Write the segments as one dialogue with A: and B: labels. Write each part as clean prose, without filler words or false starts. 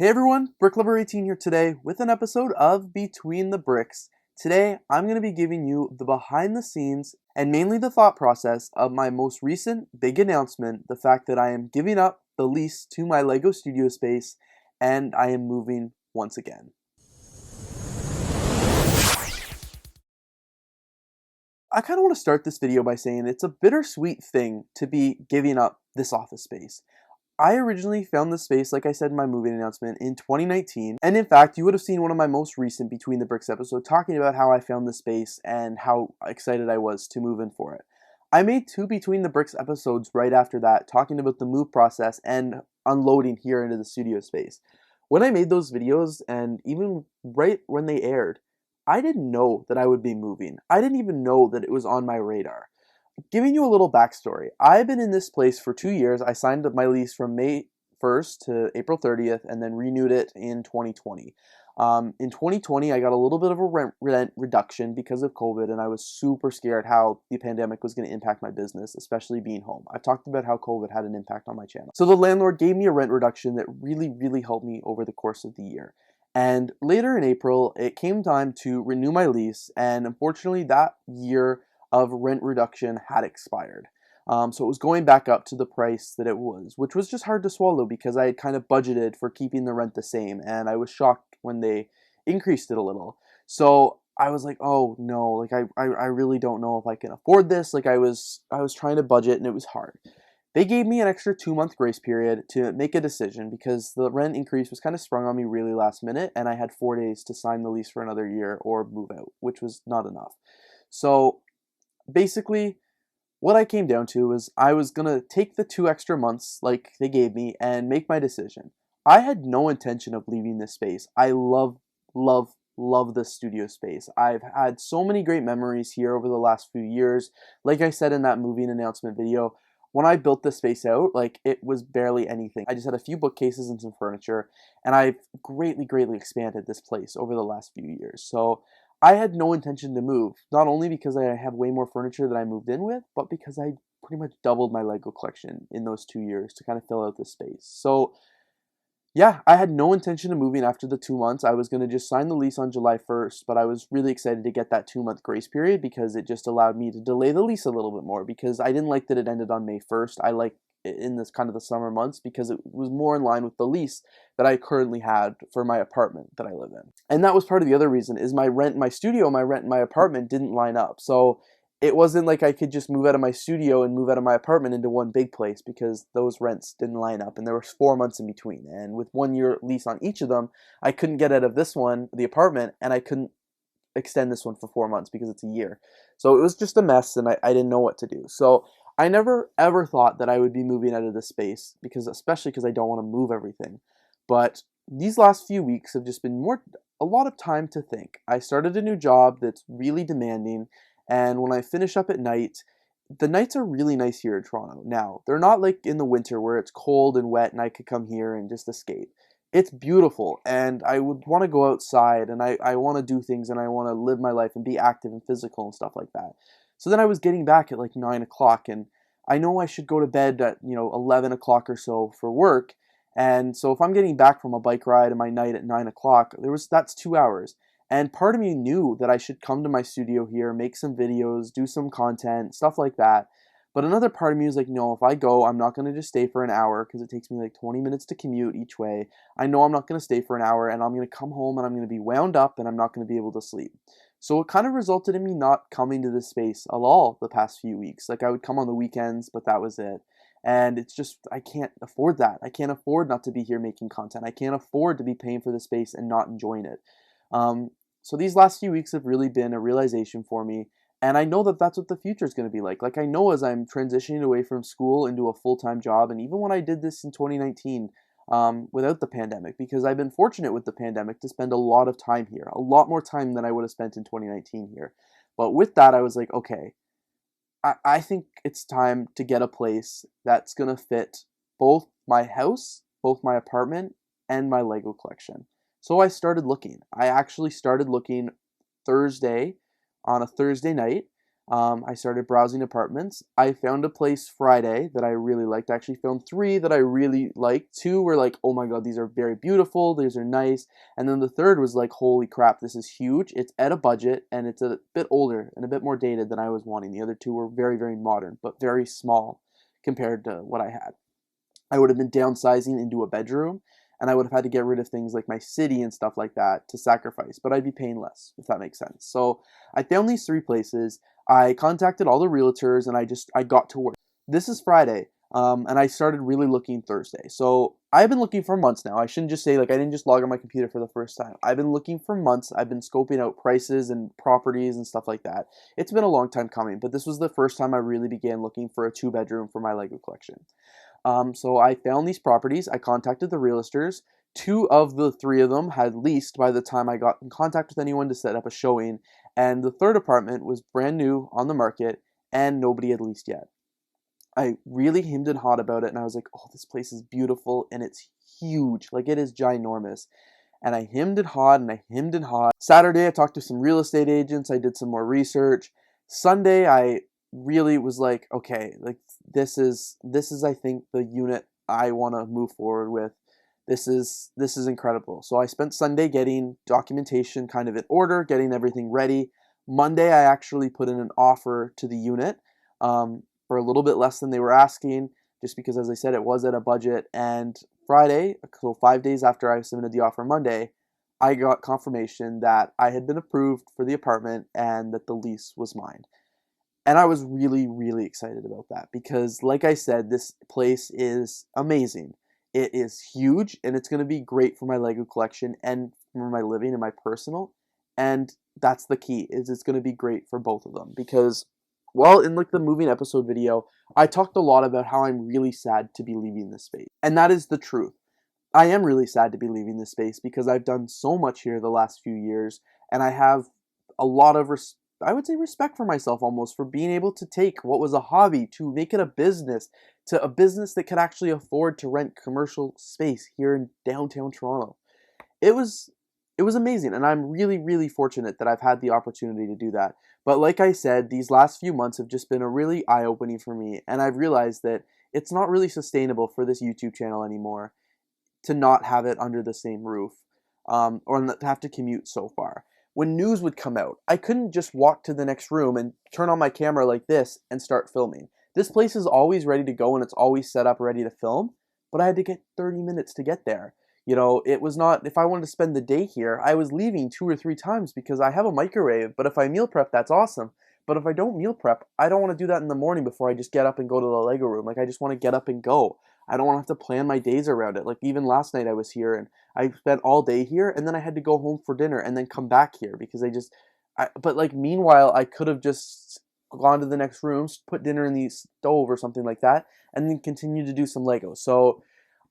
A: Hey everyone, BrickLover18 here today with an episode of Between the Bricks. Today, I'm going to be giving you the behind the scenes and mainly the thought process of my most recent big announcement, the fact that I am giving up the lease to my LEGO studio space and I am moving once again. I kind of want to start this video by saying it's a bittersweet thing to be giving up this office space. I originally found this space, like I said in my moving announcement, in 2019. And in fact, you would have seen one of my most recent Between the Bricks episodes talking about how I found this space and how excited I was to move in for it. I made two Between the Bricks episodes right after that, talking about the move process and unloading here into the studio space. When I made those videos, and even right when they aired, I didn't know that I would be moving. I didn't even know that it was on my radar. Giving you a little backstory, I've been in this place for 2 years. I signed up my lease from May 1st to April 30th and then renewed it in 2020. In 2020, I got a little bit of a rent reduction because of COVID, and I was super scared how the pandemic was going to impact my business, especially being home. I've talked about how COVID had an impact on my channel. So the landlord gave me a rent reduction that really helped me over the course of the year. And later in April, it came time to renew my lease, and unfortunately that year of rent reduction had expired. So it was going back up to the price that it was, which was just hard to swallow because I had kind of budgeted for keeping the rent the same, and I was shocked when they increased it a little. So I was like, oh no, like I really don't know if I can afford this. Like I was trying to budget and it was hard. They gave me an extra 2-month grace period to make a decision because the rent increase was kind of sprung on me really last minute, and I had 4 days to sign the lease for another year or move out, which was not enough. So basically, what I came down to was I was going to take the 2 extra months like they gave me and make my decision. I had no intention of leaving this space. I love this studio space. I've had so many great memories here over the last few years. Like I said in that moving announcement video, when I built this space out, like it was barely anything. I just had a few bookcases and some furniture, and I've greatly expanded this place over the last few years. So I had no intention to move, not only because I have way more furniture than I moved in with, but because I pretty much doubled my LEGO collection in those 2 years to kind of fill out the space. So yeah, I had no intention of moving after the 2 months. I was going to just sign the lease on July 1st, but I was really excited to get that 2-month grace period because it just allowed me to delay the lease a little bit more, because I didn't like that it ended on May 1st. I like it in this kind of the summer months because it was more in line with the lease that I currently had for my apartment that I live in. And that was part of the other reason is my rent in my studio, my rent in my apartment didn't line up. So it wasn't like I could just move out of my studio and move out of my apartment into one big place because those rents didn't line up, and there was 4 months in between. And with 1 year lease on each of them, I couldn't get out of this one, the apartment, and I couldn't extend this one for 4 months because it's a year. So it was just a mess, and I didn't know what to do. So I never ever thought that I would be moving out of this space, especially because I don't want to move everything. But these last few weeks have just been a lot of time to think. I started a new job that's really demanding, and when I finish up at night, the nights are really nice here in Toronto. Now, they're not like in the winter where it's cold and wet and I could come here and just escape. It's beautiful, and I would want to go outside, and I want to do things, and I want to live my life and be active and physical and stuff like that. So then I was getting back at like 9 o'clock, and I know I should go to bed at 11 o'clock or so for work. And so if I'm getting back from a bike ride and my night at 9 o'clock, that's 2 hours. And part of me knew that I should come to my studio here, make some videos, do some content, stuff like that. But another part of me was like, no, if I go, I'm not going to just stay for an hour because it takes me like 20 minutes to commute each way. I know I'm not going to stay for an hour, and I'm going to come home and I'm going to be wound up and I'm not going to be able to sleep. So it kind of resulted in me not coming to this space at all the past few weeks. Like I would come on the weekends, but that was it. And it's just, I can't afford that. I can't afford not to be here making content. I can't afford to be paying for the space and not enjoying it. So these last few weeks have really been a realization for me, and I know that that's what the future is going to be like. Like I know as I'm transitioning away from school into a full-time job, and even when I did this in 2019 without the pandemic, because I've been fortunate with the pandemic to spend a lot of time here, a lot more time than I would have spent in 2019 here. But with that, I was like, okay, I think it's time to get a place that's going to fit both my house, both my apartment, and my LEGO collection. So I started looking. I actually started looking on a Thursday night. I started browsing apartments. I found a place Friday that I really liked. I actually found 3 that I really liked. 2 were like, oh my god, these are very beautiful, these are nice. And then the third was like, holy crap, this is huge. It's at a budget, and it's a bit older and a bit more dated than I was wanting. The other 2 were very, very modern, but very small compared to what I had. I would have been downsizing into a bedroom, and I would have had to get rid of things like my city and stuff like that to sacrifice, but I'd be paying less, if that makes sense. So I found these 3 places. I contacted all the realtors, and I got to work. This is Friday, and I started really looking Thursday. So I've been looking for months now. I shouldn't just say, like, I didn't just log on my computer for the first time. I've been looking for months. I've been scoping out prices and properties and stuff like that. It's been a long time coming, but this was the first time I really began looking for a 2-bedroom for my Lego collection. So I found these properties. I contacted the realtors. 2 of the 3 of them had leased by the time I got in contact with anyone to set up a showing. And the 3rd apartment was brand new on the market, and nobody had leased yet. I really hemmed and hawed about it, and I was like, oh, this place is beautiful, and it's huge. Like, it is ginormous. And I hemmed and hawed, and I hemmed and hawed. Saturday, I talked to some real estate agents. I did some more research. Sunday, I really was like, okay, like, this is I think the unit I want to move forward with. This is incredible. So I spent Sunday getting documentation kind of in order, getting everything ready. Monday, I actually put in an offer to the unit for a little bit less than they were asking, just because, as I said, it was at a budget. And Friday, so 5 days after I submitted the offer Monday, I got confirmation that I had been approved for the apartment and that the lease was mine. And I was really, really excited about that because, like I said, this place is amazing. It is huge, and it's going to be great for my Lego collection and for my living and my personal. And that's the key, is it's going to be great for both of them because, well, in like the moving episode video, I talked a lot about how I'm really sad to be leaving this space. And that is the truth. I am really sad to be leaving this space because I've done so much here the last few years, and I have a lot of I would say respect for myself almost for being able to take what was a hobby to make it a business, to a business that could actually afford to rent commercial space here in downtown Toronto. It was amazing, and I'm really, really fortunate that I've had the opportunity to do that. But like I said, these last few months have just been a really eye-opening for me, and I've realized that it's not really sustainable for this YouTube channel anymore to not have it under the same roof, or not to have to commute so far. When news would come out, I couldn't just walk to the next room and turn on my camera like this and start filming. This place is always ready to go and it's always set up ready to film, but I had to get 30 minutes to get there. You know, it was not, if I wanted to spend the day here, I was leaving 2 or 3 times because I have a microwave, but if I meal prep, that's awesome. But if I don't meal prep, I don't want to do that in the morning before I just get up and go to the Lego room. Like, I just want to get up and go. I don't want to have to plan my days around it. Like, even last night I was here and I spent all day here, and then I had to go home for dinner and then come back here because but like, meanwhile, I could have just gone to the next room, put dinner in the stove or something like that, and then continue to do some Lego. So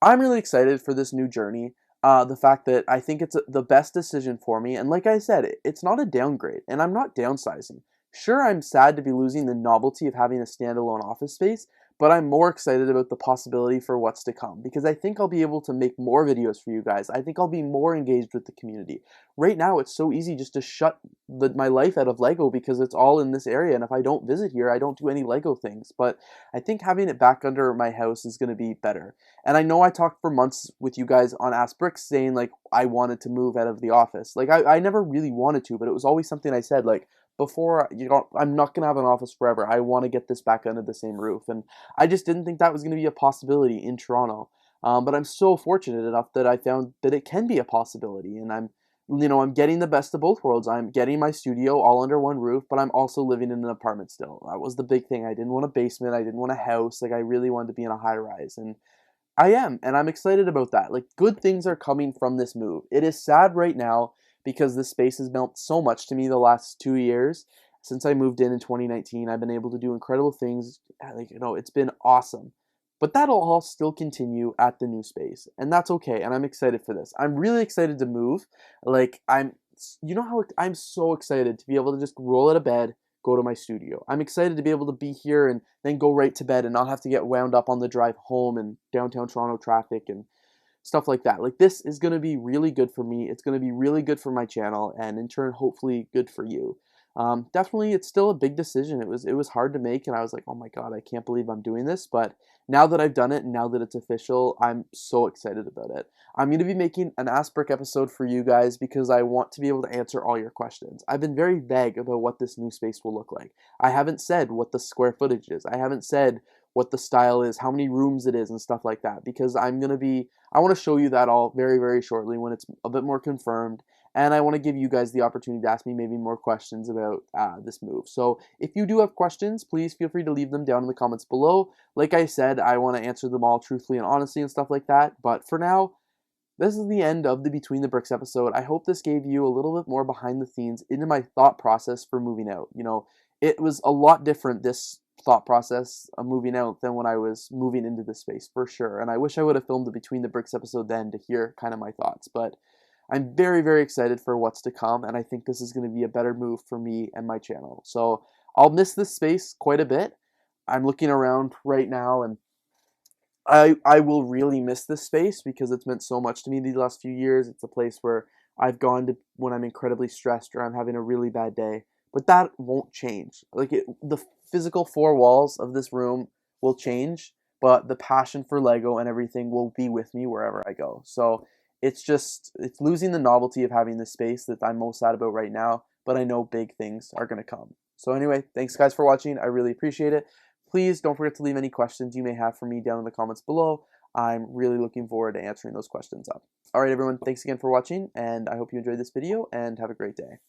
A: I'm really excited for this new journey. The fact that I think it's the best decision for me, and like I said, it's not a downgrade, and I'm not downsizing. Sure, I'm sad to be losing the novelty of having a standalone office space, but I'm more excited about the possibility for what's to come because I think I'll be able to make more videos for you guys. I think I'll be more engaged with the community. Right now, it's so easy just to shut my life out of Lego because it's all in this area, and if I don't visit here, I don't do any Lego things. But I think having it back under my house is going to be better. And I know I talked for months with you guys on Ask Bricks saying, like, I wanted to move out of the office. Like, I never really wanted to, but it was always something I said, like, before, I'm not going to have an office forever. I want to get this back under the same roof. And I just didn't think that was going to be a possibility in Toronto. But I'm so fortunate enough that I found that it can be a possibility. And I'm getting the best of both worlds. I'm getting my studio all under one roof, but I'm also living in an apartment still. That was the big thing. I didn't want a basement. I didn't want a house. Like, I really wanted to be in a high rise. And I am, and I'm excited about that. Like, good things are coming from this move. It is sad right now because this space has meant so much to me the last 2 years. Since I moved in 2019, I've been able to do incredible things. Like, it's been awesome. But that'll all still continue at the new space, and that's okay, and I'm excited for this. I'm really excited to move. Like, how I'm so excited to be able to just roll out of bed, go to my studio. I'm excited to be able to be here and then go right to bed and not have to get wound up on the drive home and downtown Toronto traffic and stuff like that. Like, this is going to be really good for me. It's going to be really good for my channel, and in turn, hopefully good for you. Definitely, it's still a big decision. It was hard to make, and I was like, oh my god, I can't believe I'm doing this. But now that I've done it, and now that it's official, I'm so excited about it. I'm going to be making an Ask Brick episode for you guys because I want to be able to answer all your questions. I've been very vague about what this new space will look like. I haven't said what the square footage is. I haven't said what the style is, how many rooms it is, and stuff like that, because I want to show you that all very, very shortly when it's a bit more confirmed, and I want to give you guys the opportunity to ask me maybe more questions about this move. So if you do have questions, please feel free to leave them down in the comments below. Like I said, I want to answer them all truthfully and honestly and stuff like that, but for now, this is the end of the Between the Bricks episode. I hope this gave you a little bit more behind the scenes into my thought process for moving out. It was a lot different, this thought process of moving out, than when I was moving into this space, for sure. And I wish I would have filmed the Between the Bricks episode then to hear kind of my thoughts. But I'm very, very excited for what's to come, and I think this is going to be a better move for me and my channel. So I'll miss this space quite a bit. I'm looking around right now, and I will really miss this space because it's meant so much to me these last few years. It's a place where I've gone to when I'm incredibly stressed or I'm having a really bad day. But that won't change. The physical four walls of this room will change, but the passion for Lego and everything will be with me wherever I go. So it's losing the novelty of having this space that I'm most sad about right now, but I know big things are going to come. So anyway, thanks guys for watching. I really appreciate it. Please don't forget to leave any questions you may have for me down in the comments below. I'm really looking forward to answering those questions up. Alright everyone, thanks again for watching, and I hope you enjoyed this video, and have a great day.